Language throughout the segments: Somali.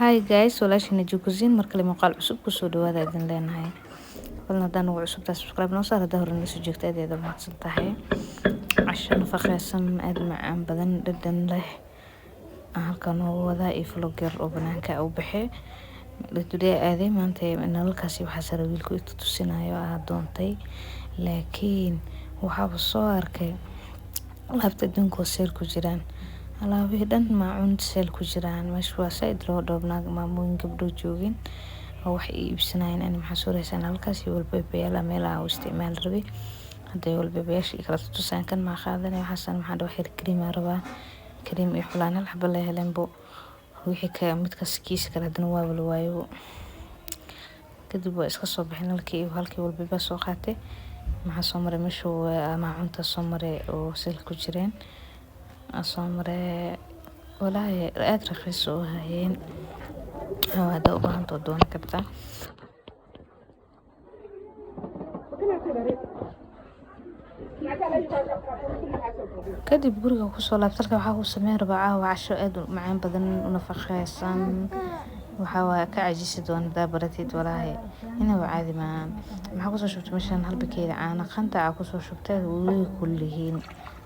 Hi guys, walaashina Jukuzin markale muuqaal cusub kusoo dhawaada idin leenahay. Fadlan haddaan ugu cusub tahay subscribe noo saar hadaa hore noo soo joogta aad mahadsan tahay. Casho nafaqaysan aad macaan badan dhadhan leh. Halkan oo wada iyo vlogger oo banaanka u baxay. Today aaday maanta nalalkaasi waxa sare wiilku intuu tusinayo doontay. Laakiin waxa soo arkay laabta dunko seel ku jiraan. Alaabihii dhan maacun seel ku jiraan meesha waa saaid loo dhoobnaag maamooyin gabdho joogin oo wax iibsanayeen in maxaa soo reeysan halkaas iyo walba meelaha u isticmaal rabay haday walba beesh kala tusaan kan ma qaadan waxaan maxaa dhaw xir cream rabaa cream iyo xulaan hal xabba la helenbo wixii ka midka kiis kala hadan waa wal waayo kadib waa iska soo bixin halkii walba soo qaatay maxaa soo maray meesha maacunta soo maray oo seel ku jireen asomre walaahi aad raqiis oo hayeen hawada u baahan doon karta kadib guriga ku soo laabtalka waxa uu sameeyay rabaa casho aad u macaan badan u nafaqaysan waxa waa ka caajisi doon baratid walaahi inuu caadi ma maxaa ku soo shubtay meeshan hal bakeeri caana qanta ku soo shubtay way kullihiin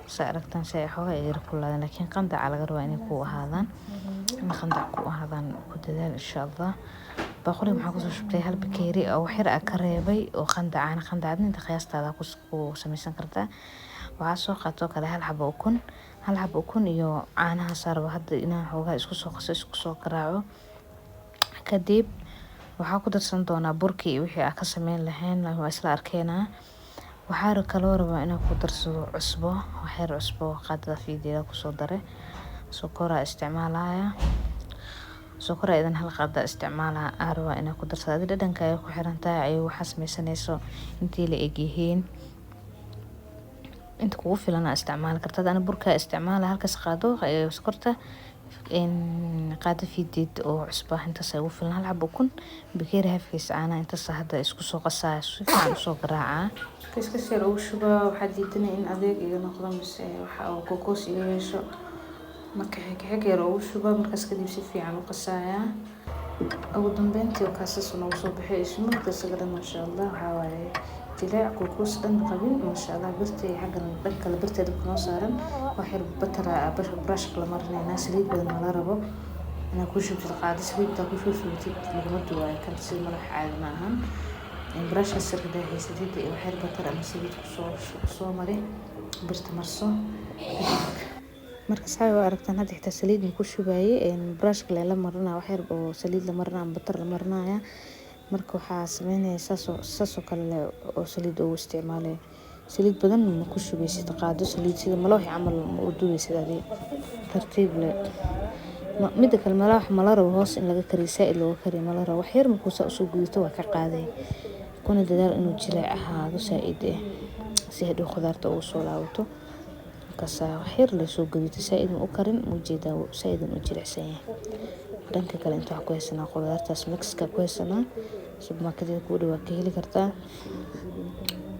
saaragtan say xogaa yar kulaadan laakiin qanda laga rabaa inay ku ahaadaan ku dadaal insha Allah baqoli maxaa ku soo shubtay hal bakeeri oo xir ka reebay oo qanda inta qiyaastada ku samaysan kartaa waxa soo qaato kale hal xabo ukun iyo caanaha sarba hadda inaan xogaa isku soo qaso isku soo garaaco kadib waxa ku darsan doonaa burkii wixii ka sameyn lahayn waa isla arkeena waxaa kaloo rabaa inaan ku darsado cusbo waxyar cusbo qaadada fiidiga ku soo daray sokora isticmaalaya sokora idan hal qaada isticmaala arwa inaan ku darsado dhadhanka ay ku xiran tahay ay waxa samaysanayso intii la egyihiin inta kugu filan isticmaal kartaa ana burka isticmaala halkaas qaado sokorta in qaada fiidid oo cusbo inta say ugu filan hal xabo kun bakeeri hafkiis caana inta hadda isku soo qasaa si fiican u soo garaaca iska sir ugu shuba waxa diidana in adeeg iga noqdo mise waxa uu kokos iyo yeesho marka xigayr ugu shuba markaas kadib si fiican u qasaya ugu dambeyntii kaasas noo soo bixay ismuudka sagada ma sha Allah waxa waaye tilaa kokos dhan qabin ma sha Allah birtay xagan dhanka la birtay dib noo saaran waxyar batara brush la marnayna saliid badan la rabo ana ku shubtay qaadi saliidta ku shubtay lagu duway kan si madax caadi ma ahan brush sirda haysadii iyo waxyar batara ama saliid ku soo maray birta marso marka saay aragtan hadda xitaa saliid ku shubaayay brush la marnaa waxyar oo saliid la marnaa ama batar la marnaa marka waxa sameynaysa saaso kale oo saliid oo isticmaalay saliid badan ma ku shubaysid qaado saliid sida malawax amal u duwaysid adii tartiib leh midda kale malawax hoos in laga kariyo saaid loo kariyo malawax waxyar ma ku soo gudubto waa ka qaaday kuna dadaal inuu jileec ahaado saaid si hadhow khudaarta uu soo laabto kasa waxyar la soo gudubto saaid u karin ujeeda saaid u jileecsan dhanka kale inta ku haysanaa khudaartaas mixka ku haysanaa supermarket ku dhaw ka heli kartaa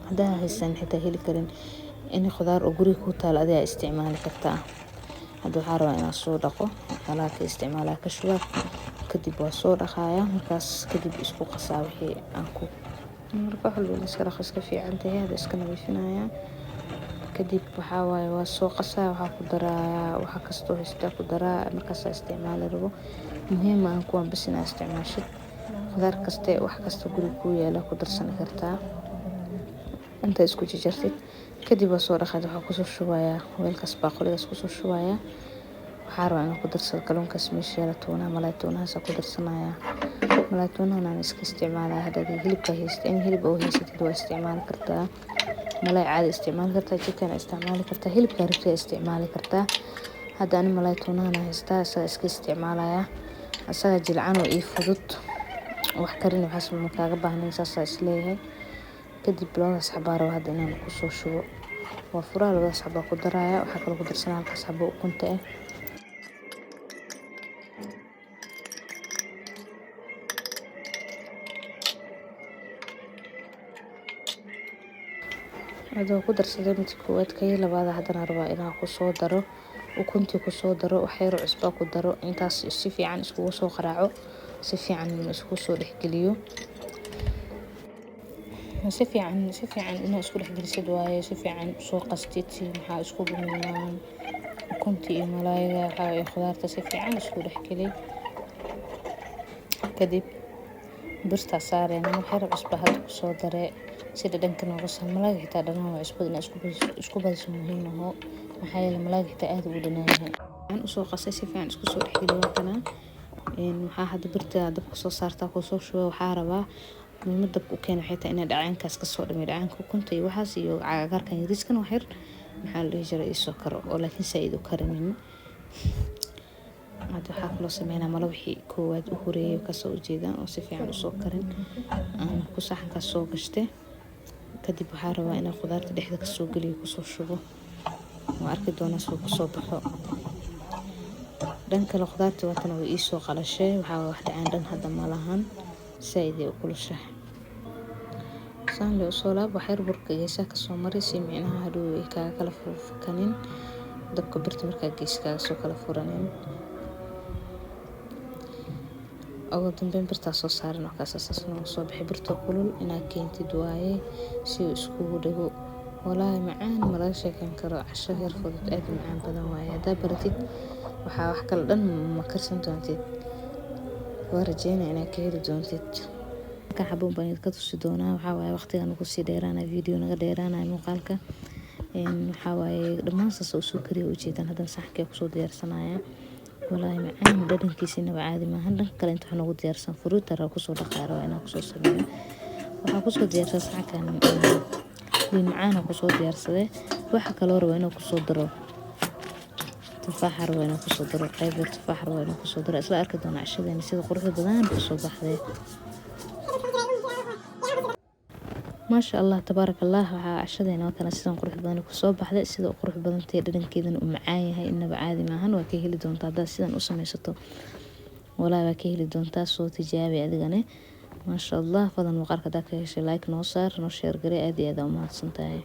hadaa haysan xitaa heli karin in khudaar oo guriga ku taal adaa isticmaali kartaa hadda waxaa rabaa inaan soo dhaqo alaabta isticmaalaa ka shuba kadib waa soo dhaqaaya markaas kadib isku qasaa wixii aan ku marka xulul iska rakhis ka fiican tahay hada iska nadiifinaya kadib waxa waaye waa soo qasaa waxa ku daraa waxa kasto haysta ku daraa markaas isticmaali rabo muhiim ah kuwan bas inaa isticmaashid khudaar kaste wax kasta guriga ku yaala ku darsan kartaa inta isku jarjartid kadib waa soo dhaqaad waxa ku soo shubaya weelkaas baaqoligaas ku soo shubaya waxa rabaa inaan ku darsado kalluunkaas meesha la toona malay toonaha ku darsanaya malay toonaha aan iska isticmaalaa hadda hilibka haysta in hilib oo haysatid waa isticmaali kartaa malay caadi isticmaali kartaa chicken isticmaali kartaa hilibka ribta isticmaali kartaa hadda aan malay toonaha haysta iska isticmaalaya asaga jilcaan oo fudud wax karin waxa ma kaaga baahnaa saas isleeyahay kadib labadaas xabaar hadda inaan ku soo shubo waa furaa labadaas xabaar ku daraya waxa kale ku darsanaa halkaas xabo ukunta adoo ku darsaday mid koowaad kay labaad hadana rabaa inaan ku soo daro ukuntii ku soo daro, wax yar oo cusbo ku daro, intaas si fiican iskugu soo qaraaco, si fiican isku soo dhexgeliyo. si fiican inaa isku dhexgelisid waaye, si fiican soo qastid maxaa isku buumaan ukuntii iyo malaayga waxa ay khudaarta si fiican isku dhexgeli. kadib birta saareen wax yar cusbo had ku soo daree si dhadhanka nooga soo malaayga xitaa dhanaan waa cusbo inaa isku badiso muhiim ah maxaa yeelay malaayga xitaa aad u dhanaanahay. aan u soo qasay si fiican isku soo dhexgeli wakana waxaa hadda birta dabka soo saartaa ku soo shubo. waxaa rabaa muhiimada dabka u keen waxay tahay inay dhacaankaas ka soo dhamay dhacaanka ukunta iyo waxaas iyo cagaarkan yariiskan wax yar maxaa la dhihi jiray isoo karo oo laakiin saaid u karamin. hadda waxaa kaloo sameynaa malo wixii koowaad u horeeyay kasoo ujeedaan oo si fiican usoo karin aan ku saxankaas soo gashtay. kadib waxaa rabaa inaan khudaarta dhexda ka soo geliyo kusoo shubo oo arki doonaa soo kusoo baxo. dhanka kale khudaarta waatan way ii soo qalashay, waxaa wax dhacaan dhan hadda ma lahan saaid ay u kulushahay. saan leh usoo laab wax yar burka geesaha ka soo maray si micnaha hadhow ay kaaga kala furfakanin dabka birta markaa gees kaaga soo kala furanin. ugu dambeyn birtaa soo saaran oo kaasaas noo soo bixi birta kulul inaa keentid waaye si uu iskugu dhago. walaahi macaan ma laga sheekan karo, casho yar fudud aad macaan badan waaye. haddaa baratid waxaa wax kala dhan ma karsan doontid, waa rajeynaa inaad ka heli doontid. markaan xaboon baan ka tusi doonaa waxaa waaye waqtigan ugu sii dheeraanaya video naga dheeraanaya muuqaalka waxaa waaye dhammaan saas oo soo kariyo ujeedaan haddana saxanka kusoo diyaarsanaya. walaahi macaan dhadhankiisina waa caadi maahan. dhanka kale inta waxaa noogu diyaarsan fruit raa kusoo dhaqaaro inaan kusoo sameeyo. waxaa kusoo diyaarsan saxankan liin macaan kusoo diyaarsaday. waxa kaloo rabaa inuu kusoo daro tufaax rabo inuu kusoo daro qayb tufaax rabo inuu kusoo daro. isla arki doona cashadeena sida quruxda badan kusoo baxday. maasha allah tabaaraka allah. waxaa cashadeena wakana sidan qurux badan kusoo baxday, sida qurux badan tahay dhadhankeedana u macaan yahay inaba caadi maahan. waa ka heli doontaa haddaad sidan u samaysato, walaahi waa ka heli doontaa. soo tijaabi adigane maasha allah. fadlan muuqaalka haddaa ka heshay like noo saar, noo share garee, aad iyo aad u mahadsantahay.